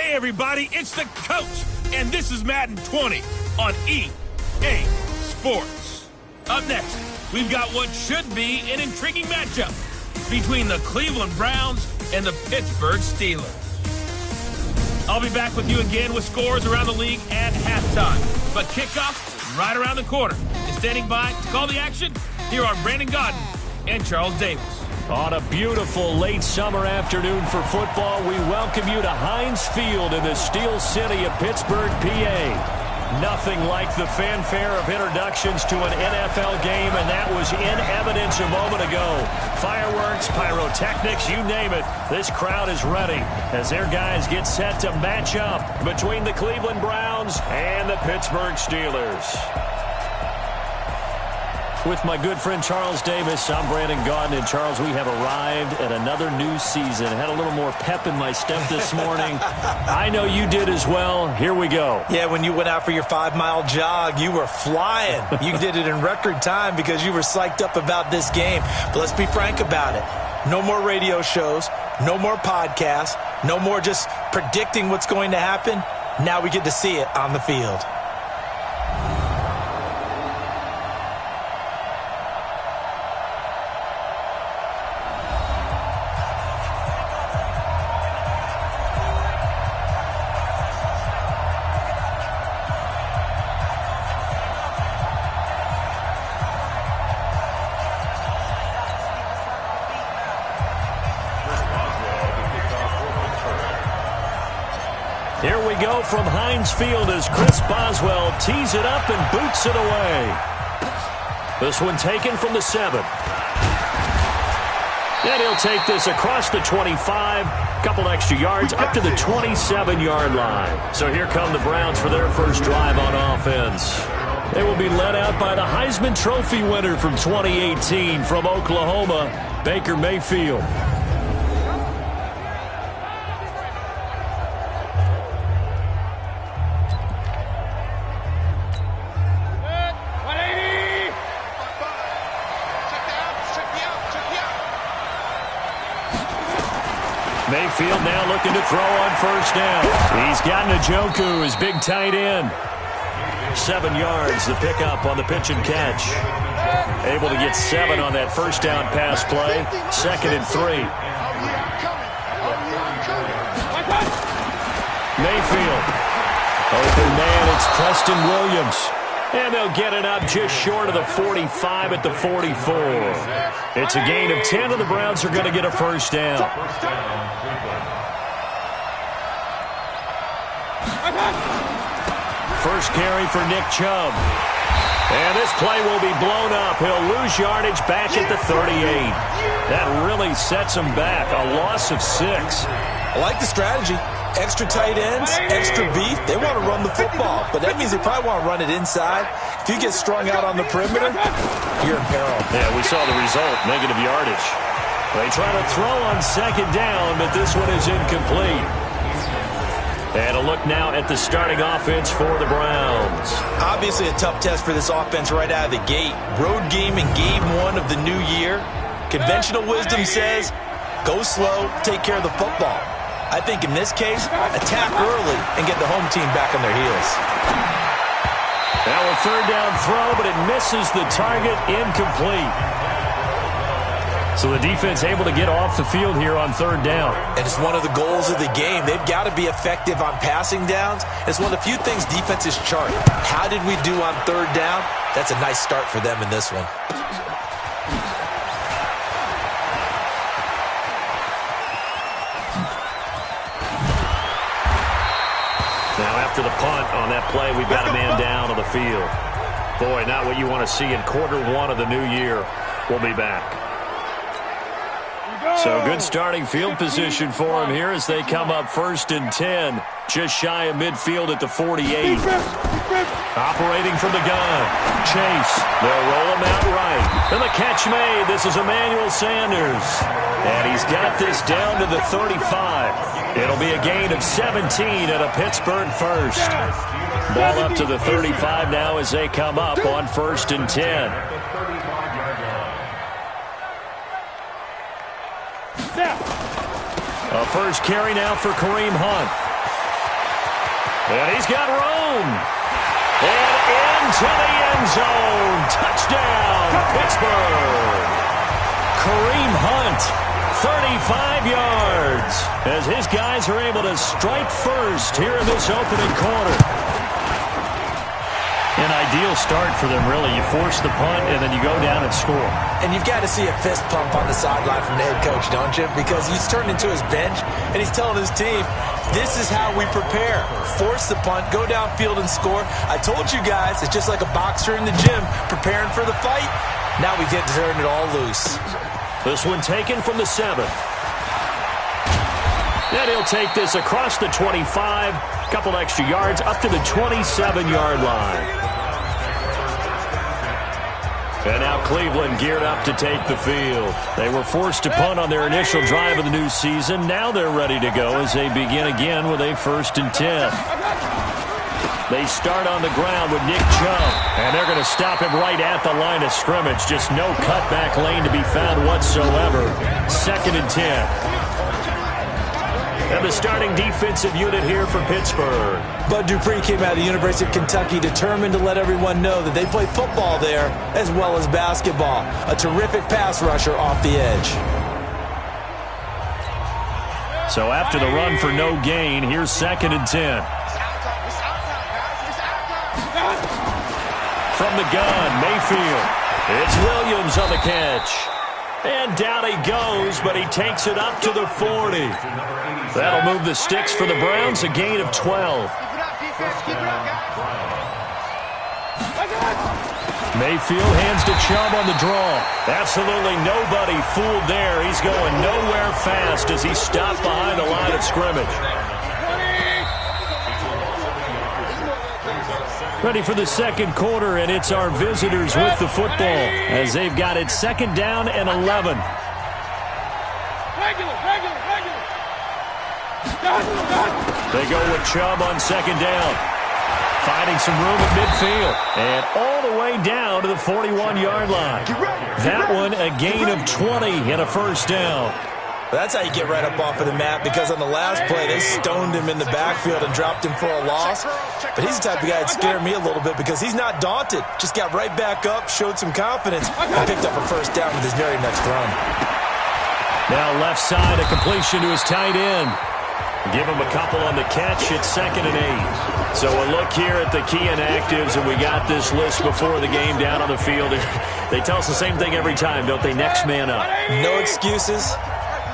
Hey, everybody, it's the coach, and this is Madden 20 on EA Sports. Up next, we've got what should be an intriguing matchup between the Cleveland Browns and the Pittsburgh Steelers. I'll be back with you again with scores around the league at halftime. But kickoff is right around the corner. And standing by to call the action, here are Brandon Godden and Charles Davis. On a beautiful late summer afternoon for football, we welcome you to Heinz Field in the Steel City of Pittsburgh, PA. Nothing like the fanfare of introductions to an NFL game, and that was in evidence a moment ago. Fireworks, pyrotechnics, you name it. This crowd is ready as their guys get set to match up between the Cleveland Browns and the Pittsburgh Steelers. With my good friend Charles Davis, I'm Brandon Godden. And Charles, we have arrived at another new season. I had a little more pep in my step this morning. I know you did as well. Here we go. Yeah, when you went out for your 5-mile jog, you were flying. You did it in record time because you were psyched up about this game. But let's be frank about it. No more radio shows, no more podcasts, no more just predicting what's going to happen. Now we get to see it on the field. Here we go from Heinz Field as Chris Boswell tees it up and boots it away. This one taken from the 7. And he'll take this across the 25, couple extra yards, up to the 27-yard line. So here come the Browns for their first drive on offense. They will be led out by the Heisman Trophy winner from 2018 from Oklahoma, Baker Mayfield. Mayfield now looking to throw on first down. He's got Njoku, his big tight end. 7 yards, the pickup on the pitch and catch. Able to get 7 on that first down pass play. 2nd and 3. Mayfield. Open man, it's Preston Williams. And they'll get it up just short of the 45 at the 44. It's a gain of 10, and the Browns are going to get a first down. First carry for Nick Chubb. And this play will be blown up. He'll lose yardage back at the 38. That really sets him back. A loss of 6. I like the strategy. Extra tight ends, extra beef. They want to run the football, but that means they probably want to run it inside. If you get strung out on the perimeter, you're in peril. Yeah, we saw the result, negative yardage. They try to throw on 2nd down, but this one is incomplete. And a look now at the starting offense for the Browns. Obviously a tough test for this offense right out of the gate. Road game in game 1 of the new year. Conventional wisdom says, go slow, take care of the football. I think in this case, attack early and get the home team back on their heels. Now a 3rd down throw, but it misses the target, incomplete. So the defense able to get off the field here on 3rd down. And it's one of the goals of the game. They've got to be effective on passing downs. It's one of the few things defenses chart. How did we do on 3rd down? That's a nice start for them in this one. After the punt on that play, we've got a man down on the field. Boy, not what you want to see in quarter 1 of the new year. We'll be back. So good starting field position for him here as they come up 1st and 10. Just shy of midfield at the 48. Operating from the gun. Chase. They'll roll him out right. And the catch made. This is Emmanuel Sanders. And he's got this down to the 35. It'll be a gain of 17 and a Pittsburgh first. Ball up to the 35 now as they come up on 1st and 10. A first carry now for Kareem Hunt. And he's got room. And into the end zone. Touchdown, Pittsburgh. Kareem Hunt, 35 yards, as his guys are able to strike first here in this opening quarter. An ideal start for them, really. You force the punt, and then you go down and score. And you've got to see a fist pump on the sideline from the head coach, don't you? Because he's turned into his bench, and he's telling his team, this is how we prepare. Force the punt, go downfield and score. I told you guys, it's just like a boxer in the gym preparing for the fight. Now we get to turn it all loose. This one taken from the 7. And he'll take this across the 25, a couple extra yards, up to the 27-yard line. And now Cleveland geared up to take the field. They were forced to punt on their initial drive of the new season. Now they're ready to go as they begin again with a 1st and 10. They start on the ground with Nick Chubb, and they're going to stop him right at the line of scrimmage. Just no cutback lane to be found whatsoever. 2nd and 10. And the starting defensive unit here for Pittsburgh. Bud Dupree came out of the University of Kentucky determined to let everyone know that they play football there as well as basketball. A terrific pass rusher off the edge. So after the run for no gain, here's 2nd and 10. From the gun, Mayfield. It's Williams on the catch. And down he goes, but he takes it up to the 40. That'll move the sticks for the Browns, a gain of 12. Mayfield hands to Chubb on the draw. Absolutely nobody fooled there. He's going nowhere fast as he stopped behind the line of scrimmage. Ready for the second quarter, and it's our visitors with the football as they've got it 2nd down and 11. They go with Chubb on 2nd down. Finding some room at midfield. And all the way down to the 41-yard line. That one a gain of 20 and a 1st down. That's how you get right up off of the mat, because on the last play, they stoned him in the backfield and dropped him for a loss. But he's the type of guy that scared me a little bit because he's not daunted. Just got right back up, showed some confidence, and picked up a 1st down with his very next run. Now left side, a completion to his tight end. Give him a couple on the catch. It's 2nd and 8. So a look here at the key inactives, and we got this list before the game down on the field. They tell us the same thing every time, don't they? Next man up. No excuses.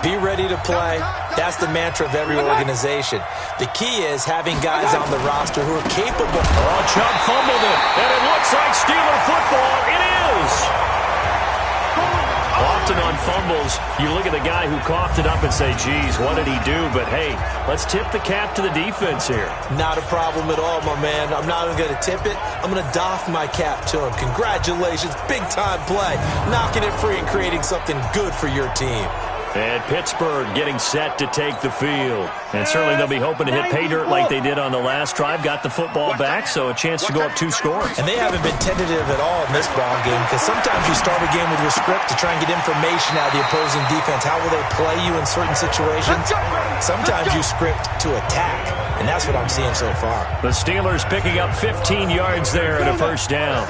Be ready to play. That's the mantra of every organization. The key is having guys on the roster who are capable. Oh, Chubb fumbled it, and it looks like Steeler football. It is. Often on fumbles, you look at the guy who coughed it up and say, geez, what did he do? But, hey, let's tip the cap to the defense here. Not a problem at all, my man. I'm not even going to tip it. I'm going to doff my cap to him. Congratulations. Big-time play. Knocking it free and creating something good for your team. And Pittsburgh getting set to take the field. And certainly they'll be hoping to hit pay dirt like they did on the last drive. Got the football back, so a chance to go up 2 scores. And they haven't been tentative at all in this ball game, because sometimes you start a game with your script to try and get information out of the opposing defense. How will they play you in certain situations? Sometimes you script to attack, and that's what I'm seeing so far. The Steelers picking up 15 yards there and a 1st down.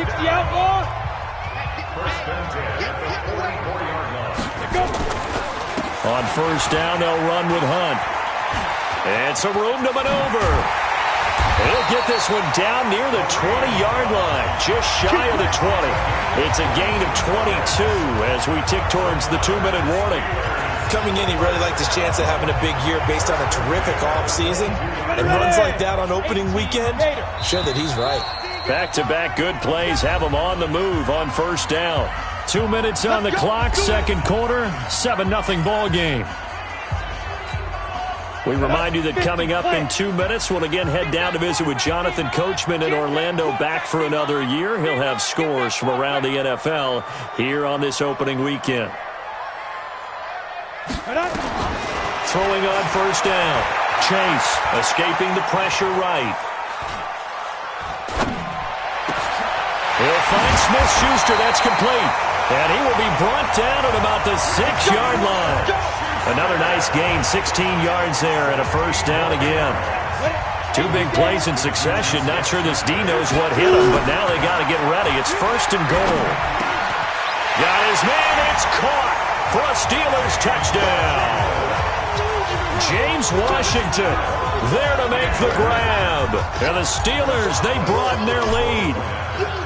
On 1st down, they'll run with Hunt. And some room to maneuver. He'll get this one down near the 20-yard line, just shy of the 20. It's a gain of 22 as we tick towards the 2-minute warning. Coming in, he really liked his chance of having a big year based on a terrific offseason. And runs like that on opening weekend, show that he's right. Back-to-back good plays have him on the move on 1st down. 2 minutes on the clock, second quarter, 7-0 ball game. We remind you that coming up in 2 minutes, we'll again head down to visit with Jonathan Coachman in Orlando, back for another year. He'll have scores from around the NFL here on this opening weekend. Throwing on 1st down. Chase escaping the pressure right. He'll find Smith-Schuster. That's complete. And he will be brought down at about the 6-yard line. Another nice gain, 16 yards there, and a 1st down again. Two big plays in succession. Not sure this D knows what hit him, but now they got to get ready. It's 1st and goal. Got his man. It's caught for a Steelers touchdown. James Washington there to make the grab. And the Steelers, they broaden their lead.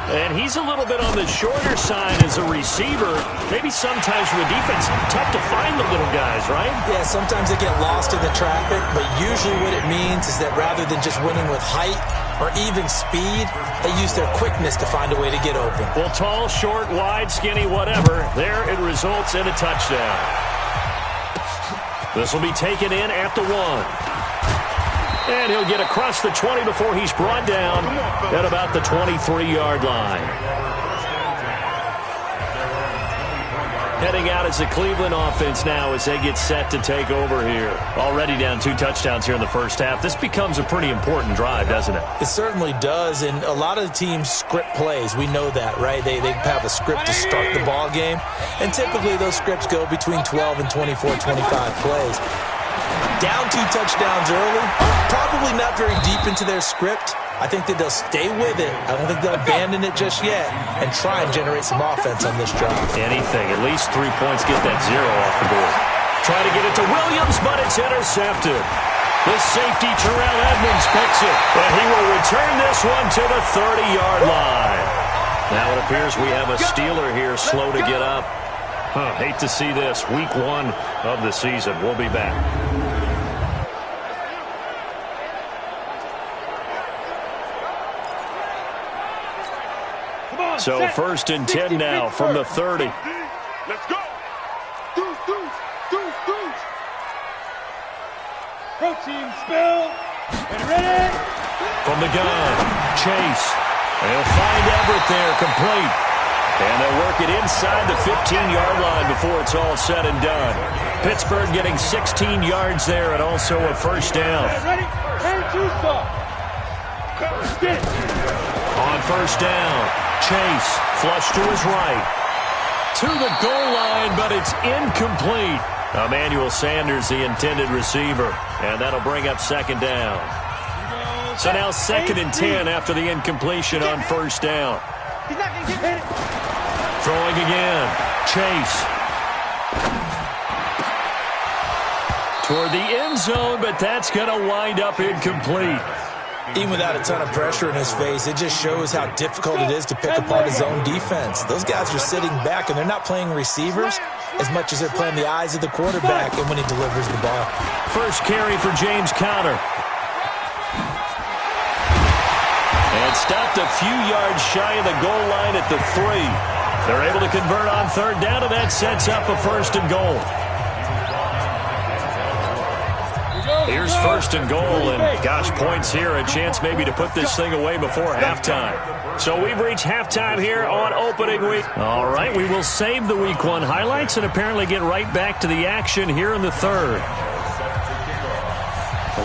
And he's a little bit on the shorter side as a receiver. Maybe sometimes for the defense, tough to find the little guys, right? Yeah, sometimes they get lost in the traffic, but usually what it means is that rather than just winning with height or even speed, they use their quickness to find a way to get open. Well, tall, short, wide, skinny, whatever, there it results in a touchdown. This will be taken in at the 1. And he'll get across the 20 before he's brought down at about the 23-yard line. Heading out as the Cleveland offense now as they get set to take over here. Already down 2 touchdowns here in the first half. This becomes a pretty important drive, doesn't it? It certainly does, and a lot of the teams script plays. We know that, right? They have a script to start the ball game, and typically those scripts go between 12 and 24, 25 plays. Down 2 touchdowns early, probably not very deep into their script. I think that they'll stay with it. I don't think they'll abandon it just yet and try and generate some offense on this drive. Anything, at least 3 points, get that 0 off the board. Try to get it to Williams, but it's intercepted. The safety, Terrell Edmonds, picks it, but he will return this one to the 30-yard line. Now it appears we have a Steeler here slow to get up. Hate to see this. Week 1 of the season. We'll be back. So 1st and 10 now from the 30. Let's go. Deuce. Protein spill. And ready. From the gun, Chase. They'll find Everett there, complete. And they'll work it inside the 15-yard line before it's all said and done. Pittsburgh getting 16 yards there and also a first down. Ready? Turn to stop. On first down, Chase flush to his right. To the goal line, but it's incomplete. Emmanuel Sanders, the intended receiver. And that'll bring up 2nd down. So now 2nd and 10 after the incompletion on first down. He's not going to get hit. Throwing again. Chase. Toward the end zone, but that's going to wind up incomplete. Even without a ton of pressure in his face, it just shows how difficult it is to pick apart his own defense. Those guys are sitting back, and they're not playing receivers as much as they're playing the eyes of the quarterback and when he delivers the ball. First carry for James Conner. And stopped a few yards shy of the goal line at the 3. They're able to convert on 3rd down, and that sets up a 1st and goal. Here's 1st and goal, and gosh, points here, a chance maybe to put this thing away before halftime. So we've reached halftime here on opening week. All right, we will save the Week 1 highlights and apparently get right back to the action here in the 3rd.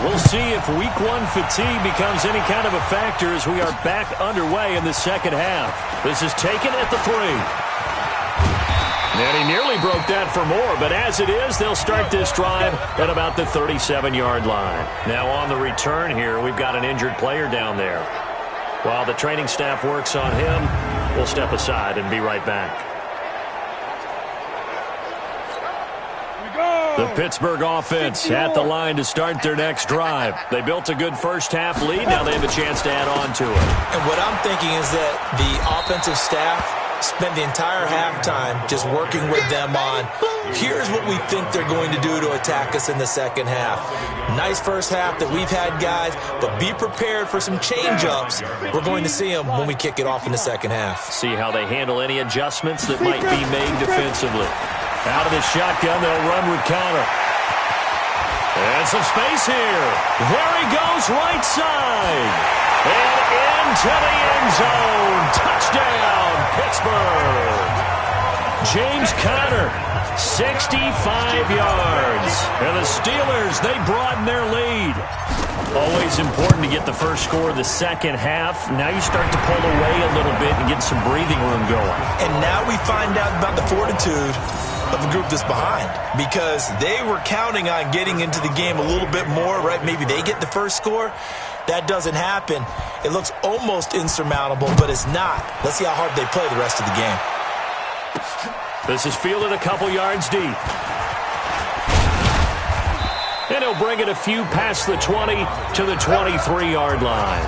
We'll see if Week 1 fatigue becomes any kind of a factor as we are back underway in the 2nd half. This is taken at the 3. And he nearly broke that for more, but as it is, they'll start this drive at about the 37-yard line. Now on the return here, we've got an injured player down there. While the training staff works on him, we'll step aside and be right back. The Pittsburgh offense at the line to start their next drive. They built a good first half lead. Now they have a chance to add on to it. And what I'm thinking is that the offensive staff spent the entire halftime just working with them on, here's what we think they're going to do to attack us in the 2nd half. Nice first half that we've had, guys, but be prepared for some change-ups. We're going to see them when we kick it off in the 2nd half. See how they handle any adjustments that might be made defensively. Out of the shotgun, they'll run with Conner. And some space here. There he goes, right side. And into the end zone. Touchdown, Pittsburgh. James Conner, 65 yards. And the Steelers, they broaden their lead. Always important to get the first score of the 2nd half. Now you start to pull away a little bit and get some breathing room going. And now we find out about the fortitude of the group that's behind, because they were counting on getting into the game a little bit more, right? Maybe they get the first score. That doesn't happen. It looks almost insurmountable, but it's not. Let's see how hard they play the rest of the game. This is fielded a couple yards deep. And he'll bring it a few past the 20 to the 23-yard line.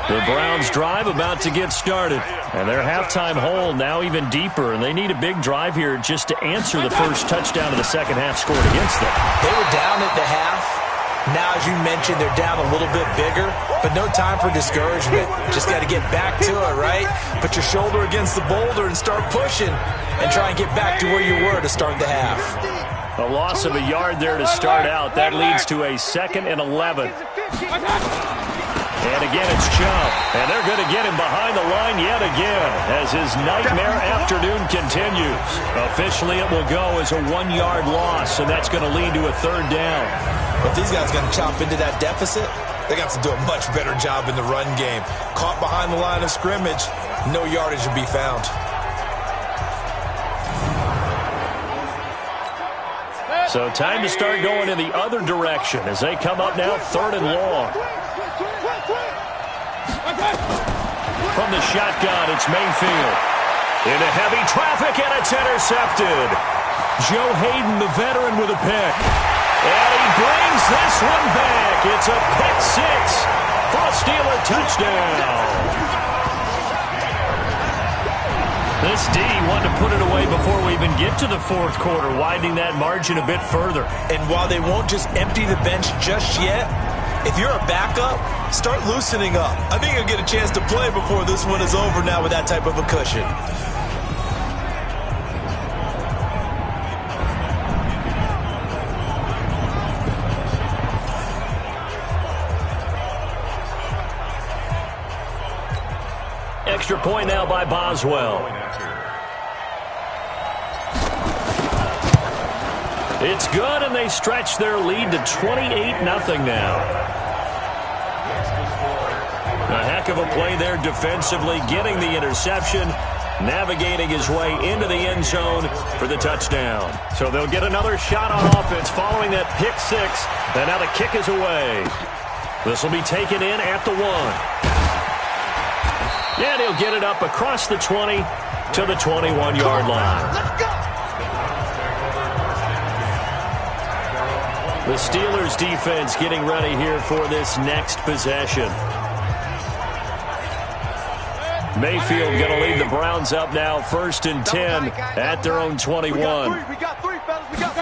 The Browns drive about to get started. And their halftime hole now even deeper. And they need a big drive here just to answer the first touchdown of the second half scored against them. They were down at the half. Now, as you mentioned, they're down a little bit bigger. But no time for discouragement. Just got to get back to it, right? Put your shoulder against the boulder and start pushing. And try and get back to where you were to start the half. A loss of a yard there to start out. That leads to a 2nd and 11. And again, it's Chubb. And they're going to get him behind the line yet again as his nightmare afternoon continues. Officially, it will go as a 1-yard loss, and that's going to lead to a 3rd down. If these guys are going to chop into that deficit, they got to do a much better job in the run game. Caught behind the line of scrimmage, no yardage to be found. So time to start going in the other direction as they come up now 3rd and long. From the shotgun, it's Mayfield. Into heavy traffic, and it's intercepted. Joe Hayden, the veteran, with a pick. And he brings this one back. It's a pick 6 for a Steeler touchdown. This D wanted to put it away before we even get to the 4th quarter, widening that margin a bit further. And while they won't just empty the bench just yet, if you're a backup, start loosening up. I think you'll get a chance to play before this one is over now with that type of a cushion. Extra point now by Boswell. It's good, and they stretch their lead to 28-0 now. A heck of a play there defensively, getting the interception, navigating his way into the end zone for the touchdown. So they'll get another shot on offense following that pick 6, and now the kick is away. This will be taken in at the 1. And he'll get it up across the 20 to the 21-yard line. Let's go! The Steelers defense getting ready here for this next possession. Mayfield going to lead the Browns up now, 1st and 10 at their own 21. We got three, fellas. We got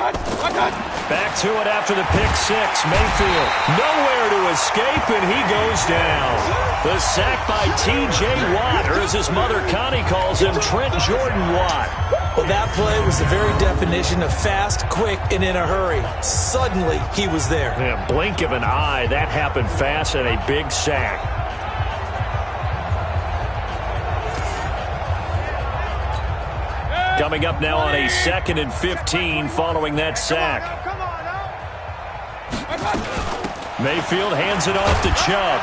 Back to it after the pick 6. Mayfield nowhere to escape, and he goes down. The sack by T.J. Watt, or as his mother Connie calls him, Trent Jordan Watt. Well, that play was the very definition of fast, quick, and in a hurry. Suddenly, he was there. Yeah, blink of an eye. That happened fast, and a big sack. Coming up now on a 2nd and 15 following that sack. Mayfield hands it off to Chubb.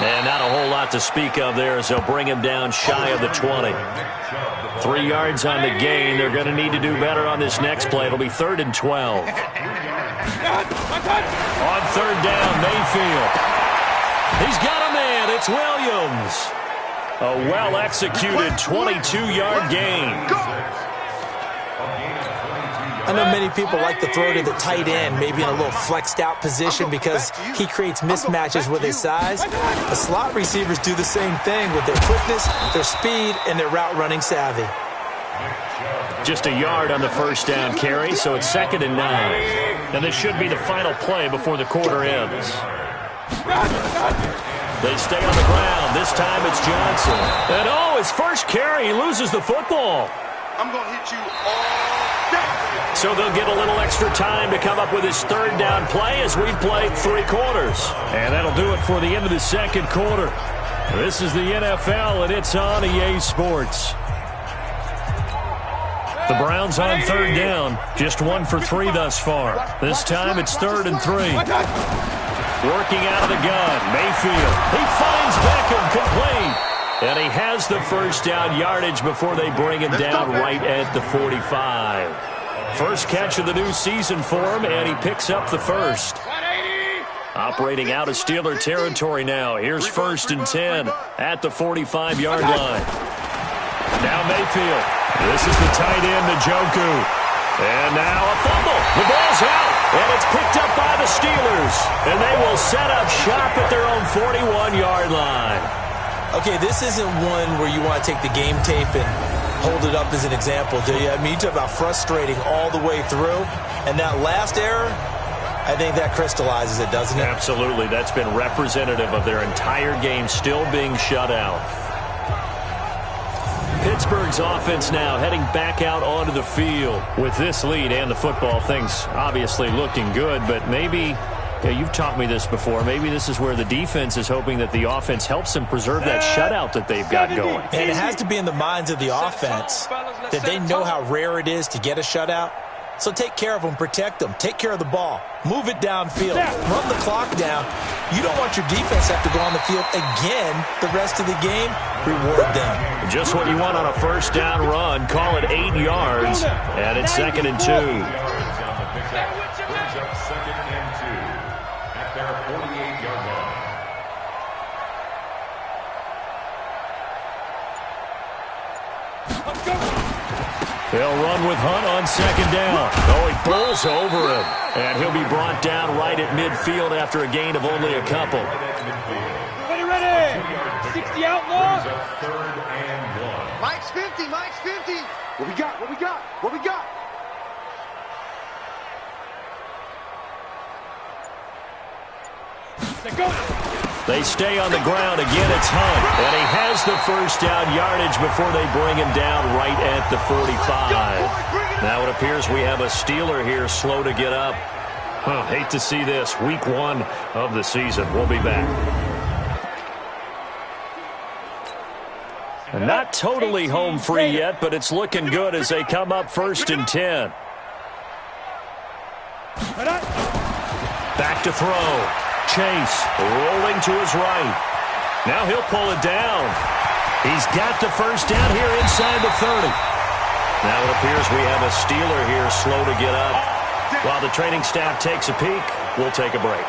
And not a whole lot to speak of there as they'll bring him down shy of the 20. 3 yards on the gain. They're going to need to do better on this next play. It'll be 3rd and 12. On 3rd down, Mayfield. He's got a man. It's Williams. A well-executed 22-yard gain. I know many people like to throw to the tight end, maybe in a little flexed-out position because he creates mismatches with his size. The slot receivers do the same thing with their quickness, their speed, and their route-running savvy. Just a yard on the 1st down carry, so it's 2nd and 9. And this should be the final play before the quarter ends. They stay on the ground. This time it's Johnson. And his first carry, he loses the football. I'm going to hit you all day. So they'll get a little extra time to come up with his 3rd down play as we've played 3 quarters. And that'll do it for the end of the 2nd quarter. This is the NFL, and it's on EA Sports. The Browns on 3rd down. Just 1 for 3 thus far. This time it's 3rd and 3. Working out of the gun, Mayfield. He finds Beckham complete. And he has the 1st down yardage before they bring him down right at the 45. First catch of the new season for him, and he picks up the first. Operating out of Steeler territory now. Here's 1st and 10 at the 45-yard line. Now Mayfield. This is the tight end, Njoku. And now a fumble. The ball's out, and it's picked up by the Steelers. And they will set up shop at their own 41-yard line. Okay, this isn't one where you want to take the game tape and hold it up as an example, do you? I mean, you talk about frustrating all the way through. And that last error, I think that crystallizes it, doesn't it? Absolutely. That's been representative of their entire game still being shut out. Pittsburgh's offense now heading back out onto the field. With this lead and the football, things obviously looking good, but maybe, you've taught me this before, maybe this is where the defense is hoping that the offense helps them preserve that shutout that they've got going. And it has to be in the minds of the offense that they know how rare it is to get a shutout. So take care of them, protect them, take care of the ball, move it downfield, run the clock down. You don't want your defense to have to go on the field again the rest of the game. Reward them. Just what you want on a first down run. Call it 8 yards, and it's 2nd and 2. They'll run with Hunt on 2nd down. Oh, he pulls over him. And he'll be brought down right at midfield after a gain of only a couple. Ready. 60 outlaw. Mike's 50, Mike's 50. What we got, what we got, what we got? They stay on the ground. Again, it's Hunt. And he has the first down yardage before they bring him down right at the 45. Now it appears we have a Steeler here slow to get up. Hate to see this. Week 1 of the season. We'll be back. And not totally home free yet, but it's looking good as they come up 1st and 10. Back to throw. Chase rolling to his right. Now he'll pull it down. He's got the first down here inside the 30. Now it appears we have a Steeler here slow to get up. While the training staff takes a peek, we'll take a break.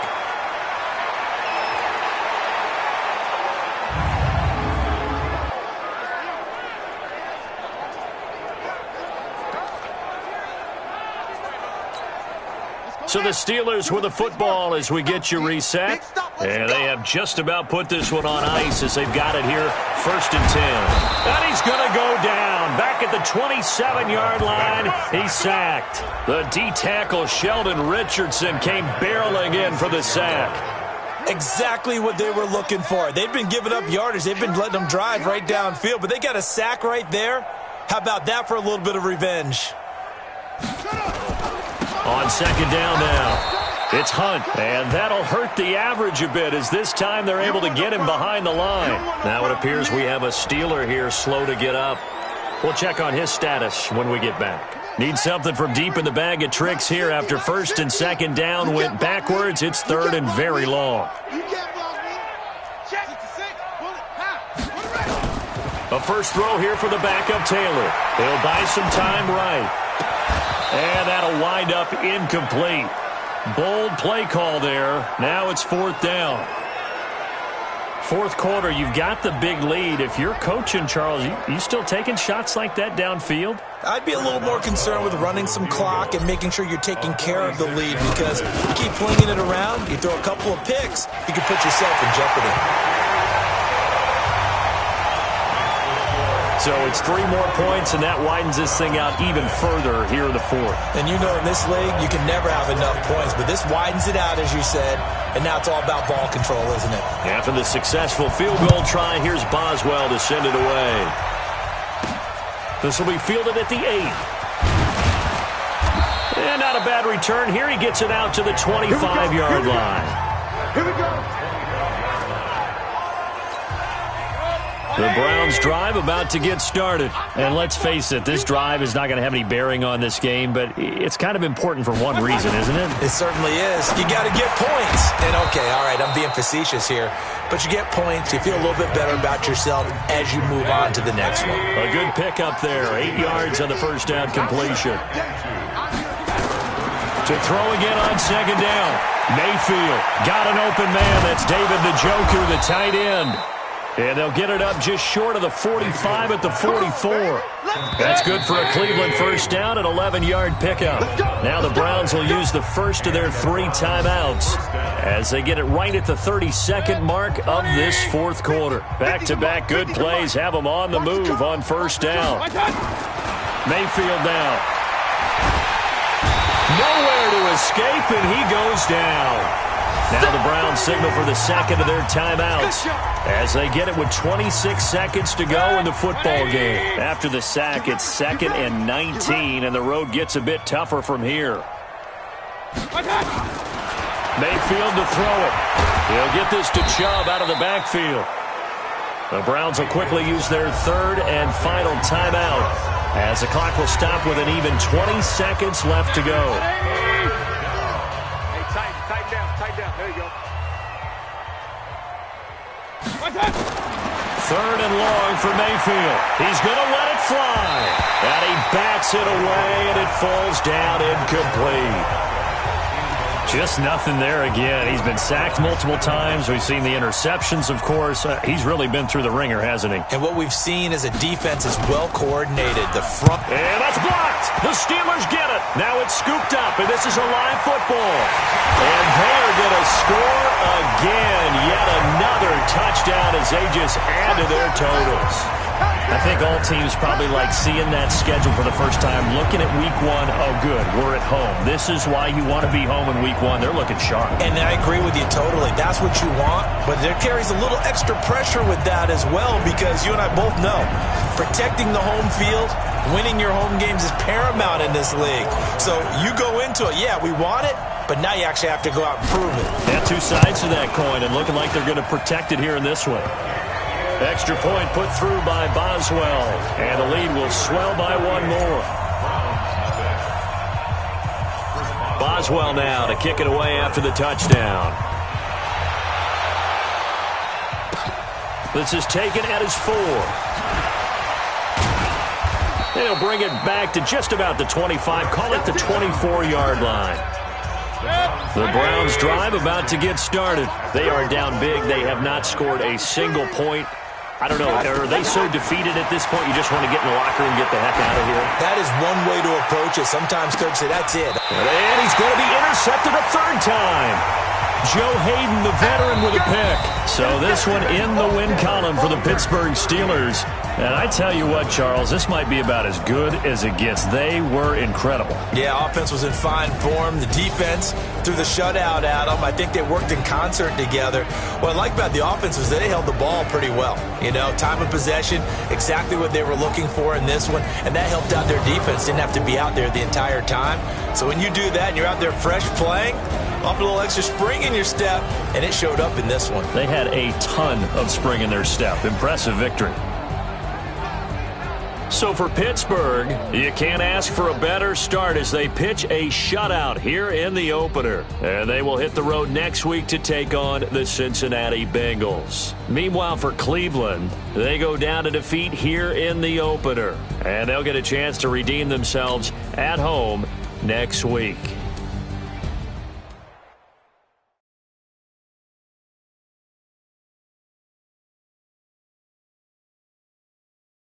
So the Steelers with the football as we get you reset. And they have just about put this one on ice as they've got it here. 1st and 10. And he's going to go down. Back at the 27-yard line. He's sacked. The D-tackle Sheldon Richardson came barreling in for the sack. Exactly what they were looking for. They've been giving up yardage. They've been letting them drive right downfield. But they got a sack right there. How about that for a little bit of revenge? On 2nd down now, it's Hunt, and that'll hurt the average a bit as this time they're able to get him behind the line. Now it appears we have a Steeler here slow to get up. We'll check on his status when we get back. Need something from deep in the bag of tricks here after 1st and 2nd down went backwards. It's 3rd and very long. A first throw here for the backup Taylor. He'll buy some time right. And that'll wind up incomplete. Bold play call there. Now it's 4th down. 4th quarter, you've got the big lead. If you're coaching, Charles, you still taking shots like that downfield? I'd be a little more concerned with running some clock and making sure you're taking care of the lead, because you keep flinging it around, you throw a couple of picks, you can put yourself in jeopardy. So it's 3 more points, and that widens this thing out even further here in the 4th. And you know in this league, you can never have enough points, but this widens it out, as you said, and now it's all about ball control, isn't it? After the successful field goal try, here's Boswell to send it away. This will be fielded at the 8. And not a bad return here. He gets it out to the 25-yard line. Here we go. The Browns drive about to get started. And let's face it, this drive is not going to have any bearing on this game, but it's kind of important for one reason, isn't it? It certainly is. You got to get points. And okay, all right, I'm being facetious here, but you get points, you feel a little bit better about yourself as you move on to the next one. A good pickup there, 8 yards on the first down completion. To throw again on second down. Mayfield got an open man. That's David Njoku, the tight end. And they'll get it up just short of the 45 at the 44. That's good for a Cleveland first down, an 11-yard pickup. Now the Browns will use the first of their 3 timeouts as they get it right at the 32nd mark of this fourth quarter. Back-to-back good plays have them on the move on first down. Mayfield now. Nowhere to escape, and he goes down. Now the Browns signal for the second of their timeouts as they get it with 26 seconds to go in the football game. After the sack, it's 2nd and 19, and the road gets a bit tougher from here. Mayfield to throw it. He'll get this to Chubb out of the backfield. The Browns will quickly use their 3rd and final timeout as the clock will stop with an even 20 seconds left to go. There you go. 3rd and long for Mayfield. He's going to let it fly. And he bats it away, and it falls down incomplete. Just nothing there again. He's been sacked multiple times. We've seen the interceptions, of course. He's really been through the ringer, hasn't he? And what we've seen is a defense is well coordinated. The front. And that's blocked. The Steelers get it. Now it's scooped up, and this is a live football. And they are going to score again. Yet another touchdown as they just add to their totals. I think all teams probably like seeing that schedule for the first time, looking at week 1. Oh, good, we're at home. This is why you want to be home in week 1. They're looking sharp. And I agree with you totally. That's what you want, but there carries a little extra pressure with that as well because you and I both know protecting the home field, winning your home games is paramount in this league. So you go into it, yeah, we want it, but now you actually have to go out and prove it. Yeah, 2 sides to that coin, and looking like they're going to protect it here in this one. Extra point put through by Boswell, and the lead will swell by 1 more. Boswell now to kick it away after the touchdown. This is taken at his 4. They'll bring it back to just about the 25, call it the 24-yard line. The Browns drive about to get started. They are down big. They have not scored a single point. I don't know, are they so defeated at this point you just want to get in the locker room and get the heck out of here? That is one way to approach it. Sometimes coach say, that's it. And he's going to be intercepted a 3rd time. Joe Hayden, the veteran, with a pick. So this one in the win column for the Pittsburgh Steelers. And I tell you what, Charles, this might be about as good as it gets. They were incredible. Yeah, offense was in fine form. The defense threw the shutout at them. I think they worked in concert together. What I like about the offense was they held the ball pretty well. You know, time of possession, exactly what they were looking for in this one. And that helped out their defense. Didn't have to be out there the entire time. So when you do that and you're out there fresh playing, off a little extra spring in your step, and it showed up in this one. They had a ton of spring in their step. Impressive victory. So for Pittsburgh, you can't ask for a better start as they pitch a shutout here in the opener. And they will hit the road next week to take on the Cincinnati Bengals. Meanwhile, for Cleveland, they go down to defeat here in the opener. And they'll get a chance to redeem themselves at home next week.